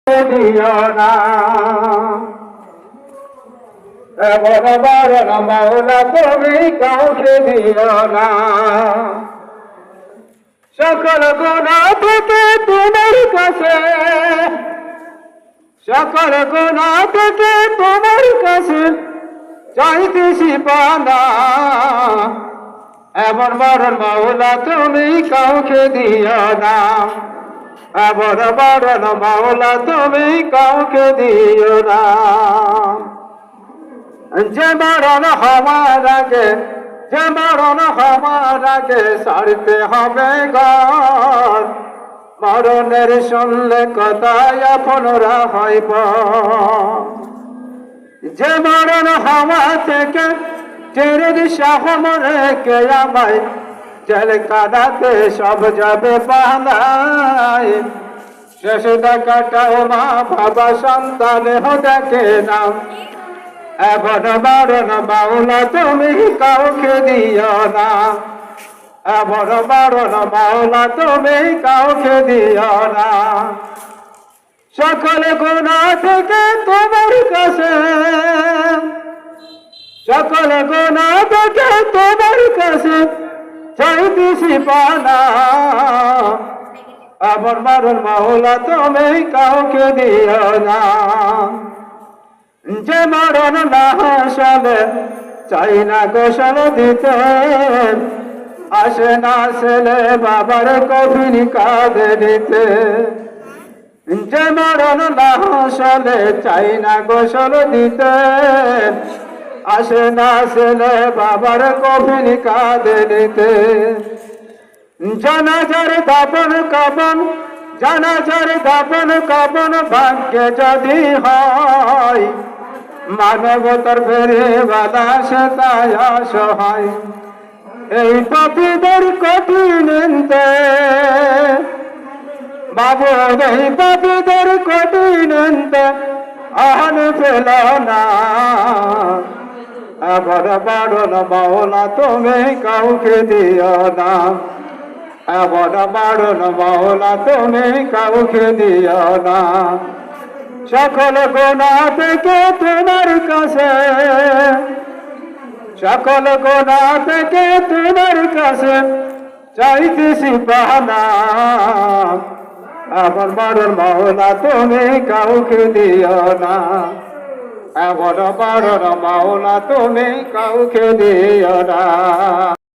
দিও না এমন বারণ মাওলা তুমি কাউকে দিও না সকল গুনাহ থেকে তোমার কাছে সকল গুনাহ থেকে তোমার কাছে চাইতেছি পানা এমন বারণ মাওলা তুমি কাউকে দিও না এমন বারণ মাওলা তুমি কাউকে দিও না যে মরণ হওয়ার আগে ছাড়তে হবে ঘর মরণের শুনলে কথায় আপনরা হইব যে মরণ হওয়া থেকে ছেড়ে দিশা মরে কে আমায় জেল কাটাতে সব যাবে পালায় শেষ দেখাটাও মা বাবা সন্তানে দেখে না এমন বারণ মাওলা তুমি কাউকে দিও না এমন বারণ মাওলা তুমি কাউকে দিও না সকল গুনাহ থেকে তোমার কাছে সকল গুনাহ থেকে তোমার কাছে চাইতেছি পানা এমন বারণ মাওলা তুমি কাউকে দিও না যে মরণ না আসলে চাই না গোসল দিতে আসে না ছেলে বাবার কফিন কাঁধে দিতে যে মরণ না আসলে চাই না গোসল দিতে আসে না ছেলে বাবার কফিন কাঁধে দিতে জানাজার দাপন কাপন জানাজার দাপন কাপন ভাগ্যে যদি হয় মানবতার ফেরে বাধা সে তাই অসহায় এই পাপীদের কঠিন বাবু এই পাপীদের কঠিন আহন ফেল না আবার বারণ মাওলা তুমি কাউকে দিও না আবার বারণ মাওলা তুমি কাউকে দিও না সকল গুনাহ থেকে তোমার কাছে সকল গুনাহ থেকে তোমার কাছে চাইতেছি পানা আমার বারণ মাওলা তুমি কাউকে দিও না আমার বারণ মাওলা তুমি কাউকে দিও না।